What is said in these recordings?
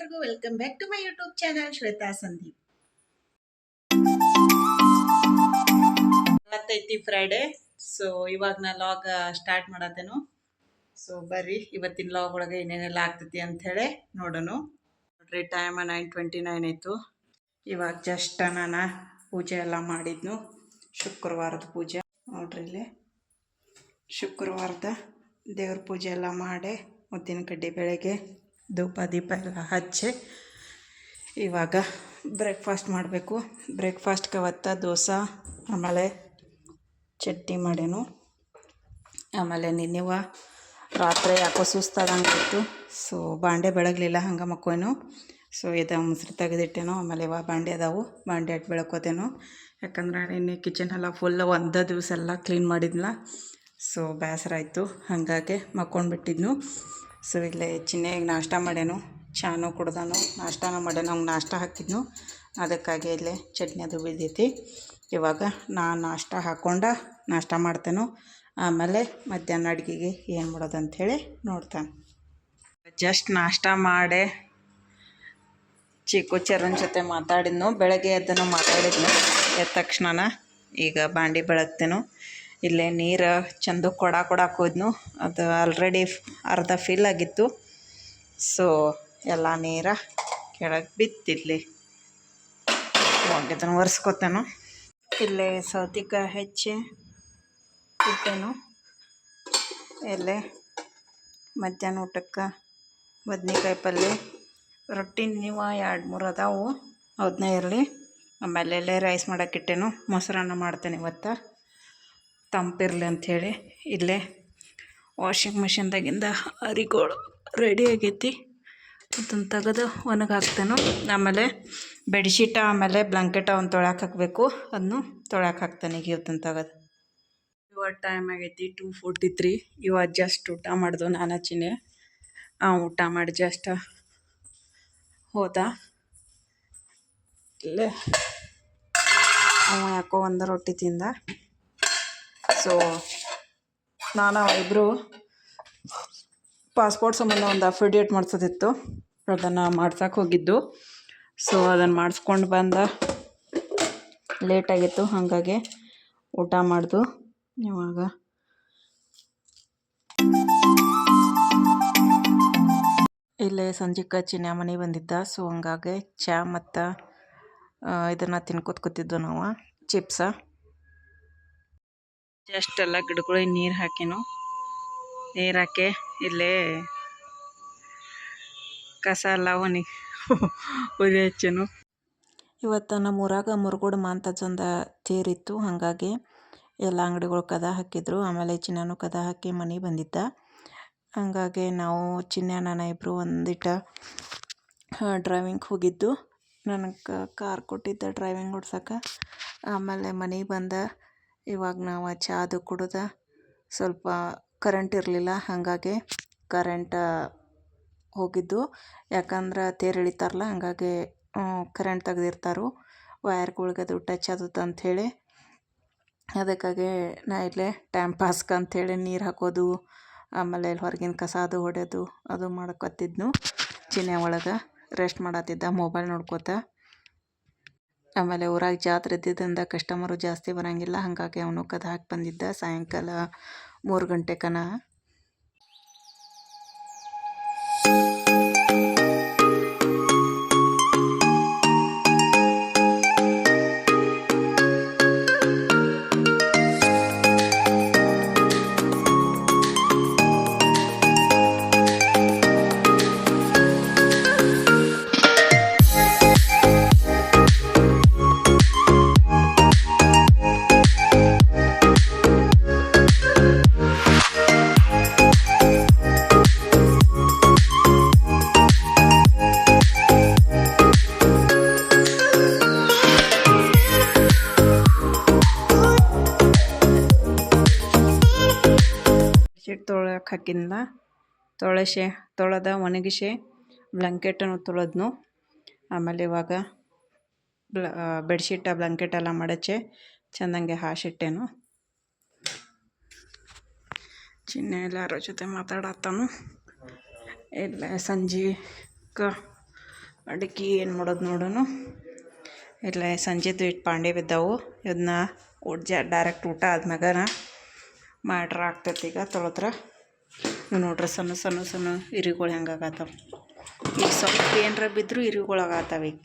ಎಲ್ರಿಗೂ welcome back to my YouTube channel Shweta Sandeep. ಇವತ್ತೈತಿ Friday, so ಇವಾಗ ನಾ ಲಾಗ್ ಸ್ಟಾರ್ಟ್ ಮಾಡತ್ತೇನು. ಸೊ ಬರ್ರಿ ಇವತ್ತಿನ ಲಾಗ್ ಒಳಗೆ ಏನೇನೆಲ್ಲ ಆಗ್ತೈತಿ ಅಂತ ಹೇಳಿ ನೋಡೋಣ. ನೋಡ್ರಿ ಟೈಮ್ 9:29 ಆಯಿತು. ಇವಾಗ ಜಸ್ಟ್ ನಾನು ಪೂಜೆ ಎಲ್ಲ ಮಾಡಿದ್ನು, ಶುಕ್ರವಾರದ ಪೂಜೆ. ನೋಡ್ರಿ ಇಲ್ಲಿ ಶುಕ್ರವಾರದ ದೇವ್ರ ಪೂಜೆ ಎಲ್ಲ ಮಾಡಿ ಉದ್ದಿನ ಕಡ್ಡಿ ಬೆಳಗ್ಗೆ ಧೂಪ ದೀಪ ಎಲ್ಲ ಹಚ್ಚಿ ಇವಾಗ ಬ್ರೇಕ್ಫಾಸ್ಟ್ ಮಾಡಬೇಕು. ಬ್ರೇಕ್ಫಾಸ್ಟ್ಗೆ ಅವತ್ತು ದೋಸೆ ಆಮೇಲೆ ಚಟ್ನಿ ಮಾಡೇನು. ಆಮೇಲೆ ನಿನ್ನೆವ ರಾತ್ರಿ ಯಾಕೋ ಸುಸ್ತಾದಂಗಿತ್ತು, ಸೊ ಬಾಂಡೆ ಬೆಳಗಲಿಲ್ಲ, ಹಂಗೆ ಮಕ್ಕೋನು. ಸೊ ಇದು ಮೊಸರು ತೆಗೆದಿಟ್ಟೇನೋ. ಆಮೇಲೆ ಇವಾಗ ಬಾಂಡೆ ಅದಾವು, ಬಾಂಡೆ ಅಟ್ಟು ಬೆಳಕೋತೇನೋ. ಯಾಕಂದ್ರೆ ನಿನ್ನೆ ಕಿಚನ್ ಎಲ್ಲ ಫುಲ್ ಒಂದೇ ದಿವಸ ಎಲ್ಲ ಕ್ಲೀನ್ ಮಾಡಿದ್ನಲ್ಲ, ಸೊ ಬೇಸರ ಆಯಿತು, ಹಾಗಾಗಿ ಮಕ್ಕೊಂಡ್ಬಿಟ್ಟಿದ್ನು. ಸೊ ಇಲ್ಲೇ ಚಿನ್ನೆಗೆ ನಾಷ್ಟ ಮಾಡ್ಯಾನು, ಚಾನು ಕುಡ್ದಾನು, ನಾಷ್ಟಾನ ಮಾಡ್ಯಾನು. ಅವ್ನು ನಾಷ್ಟ ಹಾಕಿದ್ನು, ಅದಕ್ಕಾಗಿ ಇಲ್ಲೇ ಚಟ್ನಿ ಅದು ಬಿದ್ದೈತಿ. ಇವಾಗ ನಾನು ನಾಷ್ಟ ಹಾಕ್ಕೊಂಡು ನಾಷ್ಟ ಮಾಡ್ತೇನೆ. ಆಮೇಲೆ ಮಧ್ಯಾಹ್ನ ಅಡುಗೆಗೆ ಏನು ಮಾಡೋದು ಅಂಥೇಳಿ ನೋಡ್ತಾನೆ. ಜಸ್ಟ್ ನಾಷ್ಟ ಮಾಡಿ ಚಿಕ್ಕು ಚರಣ್ ಜೊತೆ ಮಾತಾಡಿದ್ನು, ಬೆಳಗ್ಗೆ ಎದ್ದನು ಮಾತಾಡಿದ್ನು. ಎದ್ದ ತಕ್ಷಣ ಈಗ ಬಾಂಡೆ ಬೆಳಗ್ತೇನು. ಇಲ್ಲೇ ನೀರು ಚಂದ ಕೊಡಕ್ಕೆ ಹೋದ್ನು, ಅದು ಆಲ್ರೆಡಿ ಅರ್ಧ ಫಿಲ್ ಆಗಿತ್ತು. ಸೊ ಎಲ್ಲ ನೀರು ಕೆಳಗೆ ಬಿತ್ತಿರಲಿ, ಇದನ್ನು ಒರೆಸ್ಕೊತೇನು. ಇಲ್ಲೇ ಸೌತೆಕಾಯಿ ಹೆಚ್ಚಿ ಇಟ್ಟೇನು. ಇಲ್ಲೇ ಮಧ್ಯಾಹ್ನ ಊಟಕ್ಕೆ ಬದ್ನೆಕಾಯಿ ಪಲ್ಯ, ರೊಟ್ಟಿ ನೀವು 2-3 ಅದಾವು, ಅದನ್ನೇ ಇರಲಿ. ಆಮೇಲೆ ಇಲ್ಲೇ ರೈಸ್ ಮಾಡೋಕ್ಕಿಟ್ಟೇನು. ಮೊಸರನ್ನ ಮಾಡ್ತೇನೆ ಇವತ್ತು, ತಂಪಿರಲಿ ಅಂಥೇಳಿ. ಇಲ್ಲೇ ವಾಷಿಂಗ್ ಮಿಷಿನ್ದಾಗಿಂದ ಅರಿಗಳು ರೆಡಿ ಆಗೈತಿ, ಅದನ್ನು ತೆಗೆದು ಒಣಗಿ ಹಾಕ್ತೇನೆ. ಆಮೇಲೆ ಬೆಡ್ಶೀಟ ಆಮೇಲೆ ಬ್ಲಾಂಕೆಟ ಒಂದು ತೊಳ್ಯಾಕೆ ಹಾಕಬೇಕು, ಅದನ್ನು ತೊಳ್ಯಾಕೆ ಹಾಕ್ತೇನೆ ಈಗ ಇವತ್ತನ್ನು ತೆಗೆದು. ಇವಾಗ ಟೈಮ್ ಆಗೈತಿ 2:43. ಇವಾಗ ಜಸ್ಟ್ ಊಟ ಮಾಡ್ದು ನಾನು ಚಿನ್ನೆ. ಊಟ ಮಾಡಿ ಜಸ್ಟ್ ಹೋದ. ಇಲ್ಲೇ ಅವ ಯಾಕೋ ಒಂದು ರೊಟ್ಟಿ ತಿಂದ. ಸೊ ನಾನು ಇಬ್ಬರು ಪಾಸ್ಪೋರ್ಟ್ ಸಂಬಂಧ ಒಂದು ಅಫಿಡೇಟ್ ಮಾಡಿಸೋದಿತ್ತು, ಅದನ್ನು ಮಾಡ್ಸೋಕೆ ಹೋಗಿದ್ದು. ಸೊ ಅದನ್ನು ಮಾಡಿಸ್ಕೊಂಡು ಬಂದ ಲೇಟಾಗಿತ್ತು, ಹಾಗಾಗಿ ಊಟ ಮಾಡ್ದು. ಇವಾಗ ಇಲ್ಲೇ ಸಂಜೆಗೆ ಚಿನ್ನ ಮನೆ ಬಂದಿದ್ದ, ಸೊ ಹಂಗಾಗಿ ಚಾ ಮತ್ತು ಇದನ್ನು ತಿನ್ಕೊತ್ಕೊತಿದ್ದು ನಾವು, ಚಿಪ್ಸ. ಜಸ್ಟ್ ಎಲ್ಲ ಗಿಡಗಳಿಗೆ ನೀರು ಹಾಕಿನು. ನೀರು ಹಾಕಿ ಇಲ್ಲೇ ಕಸ ಎಲ್ಲ ಉರಿ ಹಚ್ಚನು. ಇವತ್ತು ನಮ್ಮ ಊರಾಗ ಮುರುಗೋಡು ಮಾಂತಜಂದ ತೇರಿತ್ತು, ಹಾಗಾಗಿ ಎಲ್ಲ ಅಂಗಡಿಗಳು ಕದ ಹಾಕಿದ್ರು. ಆಮೇಲೆ ಚಿನ್ನನು ಕದ ಹಾಕಿ ಮನೆ ಬಂದಿದ್ದ, ಹಾಗಾಗಿ ನಾವು ಚಿನ್ನ ನಾನು ಇಬ್ಬರು ಒಂದಿಟ್ಟು ಡ್ರೈವಿಂಗ್ ಹೋಗಿದ್ದು. ನನಗೆ ಕಾರ್ ಕೊಟ್ಟಿದ್ದ ಡ್ರೈವಿಂಗ್ ಓಡ್ಸೋಕೆ. ಆಮೇಲೆ ಮನೆಗೆ ಬಂದ ಇವಾಗ ನಾವು ಚಾ ಅದು ಕುಡ್ದು, ಸ್ವಲ್ಪ ಕರೆಂಟ್ ಇರಲಿಲ್ಲ, ಹಾಗಾಗಿ ಕರೆಂಟ್ ಹೋಗಿದ್ದು. ಯಾಕಂದ್ರೆ ತೇರು ಎಳಿತಾರಲ್ಲ, ಹಾಗಾಗಿ ಕರೆಂಟ್ ತೆಗ್ದಿರ್ತಾರೋ, ವಯರ್ಗಳ್ಗೆ ಅದು ಟಚ್ ಆದದ್ದು ಅಂಥೇಳಿ. ಅದಕ್ಕಾಗಿ ನಾ ಇಲ್ಲೇ ಟೈಮ್ ಪಾಸ್ಗೆ ಅಂಥೇಳಿ ನೀರು ಹಾಕೋದು, ಆಮೇಲೆ ಹೊರಗಿನ ಕಸ ಅದು ಹೊಡೆಯೋದು ಅದು ಮಾಡ್ಕೊತಿದ್ನು. ಚಿನ್ನೆ ಒಳಗೆ ರೆಸ್ಟ್ ಮಾಡತ್ತಿದ್ದ ಮೊಬೈಲ್ ನೋಡ್ಕೋತ. ಆಮೇಲೆ ಊರಾಗ ಜಾತ್ರೆ ಇದ್ದಿದ್ದರಿಂದ ಕಸ್ಟಮರು ಜಾಸ್ತಿ ಬರೋಂಗಿಲ್ಲ, ಹಾಗಾಗಿ ಅವನು ಕದ ಹಾಕಿ ಬಂದಿದ್ದ ಸಾಯಂಕಾಲ 3 ಗಂಟೆಕನ. ತೊಳ್ಯಕ್ಕೆ ಹಾಕಿದ್ನ, ತೊಳೆದ ಒಣಗಿಸಿ ಬ್ಲಾಂಕೆಟನ್ನು ತೊಳೆದ್ನು. ಆಮೇಲೆ ಇವಾಗ ಬೆಡ್ಶೀಟ ಬ್ಲಾಂಕೆಟ್ ಎಲ್ಲ ಮಡಚಿ ಚೆಂದಂಗೆ ಹಾಸಿಟ್ಟೇನು. ಚಿನ್ನ ಎಲ್ಲರ ಜೊತೆ ಮಾತಾಡತ್ತಾನು. ಇಲ್ಲ ಸಂಜೆಗೆ ಅಡಿಕೆ ಏನು ಮಾಡೋದು ನೋಡೋಣ. ಇಲ್ಲ ಸಂಜೆದು ಇಟ್ಟು ಪಾಂಡೆ ಬಿದ್ದಾವು, ಇದನ್ನ ಡೈರೆಕ್ಟ್ ಊಟ ಆದ್ಮ್ಯಾಗನ ಮಾಡ್ರೆ ಆಗ್ತೈತಿ. ಈಗ ತೊಳೆದ್ರೆ ನೀವು ನೋಡ್ರಿ ಸಣ್ಣ ಸಣ್ಣ ಸಣ್ಣ ಇರಿಗಳು ಹೆಂಗಾಗತ್ತವ. ಈಗ ಸ್ವಲ್ಪ ಏನರ ಬಿದ್ದರೂ ಇರಿಗಳಾಗತ್ತವ. ಈಗ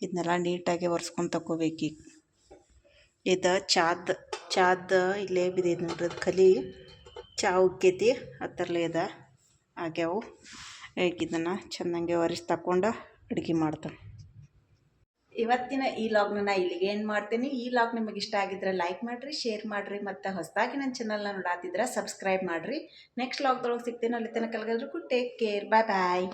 ಇದನ್ನೆಲ್ಲ ನೀಟಾಗಿ ಒರೆಸ್ಕೊಂಡು ತಗೋಬೇಕೀಗ. ಇದು ಚಾದ ಇಲ್ಲೇ ಬಿದ್ದೈತೆ ನೋಡ್ರಿ, ಅದು ಕಲಿ ಚಾ ಉಕ್ಕೈತಿ ಅದರಲ್ಲೇ ಇದೆ ಆಗ್ಯಾವು. ಈಗ ಇದನ್ನು ಚೆನ್ನಾಗಿ ಒರೆಸಿ ತಗೊಂಡು ಅಡುಗೆ ಮಾಡ್ತಾನೆ. ಇವತ್ತಿನ ಈ ಲಾಗ್ನ ಇಲ್ಲಿಗೆ ಏನು ಮಾಡ್ತೀನಿ. ಈ ಲಾಗ್ ನಿಮಗೆ ಇಷ್ಟ ಆಗಿದ್ರೆ ಲೈಕ್ ಮಾಡಿರಿ, ಶೇರ್ ಮಾಡಿರಿ, ಮತ್ತು ಹೊಸದಾಗಿ ನನ್ನ ಚಾನಲ್ನ ನೋಡಾತಿದ್ರೆ ಸಬ್ಸ್ಕ್ರೈಬ್ ಮಾಡಿರಿ. ನೆಕ್ಸ್ಟ್ ಲಾಗ್ದೊಳಗೆ ಸಿಗ್ತೀನಿ. ಅಲ್ಲಿ ತನಕ ಎಲ್ಲರಿಗೂ ಟೇಕ್ ಕೇರ್, ಬಾಯ್ ಬಾಯ್.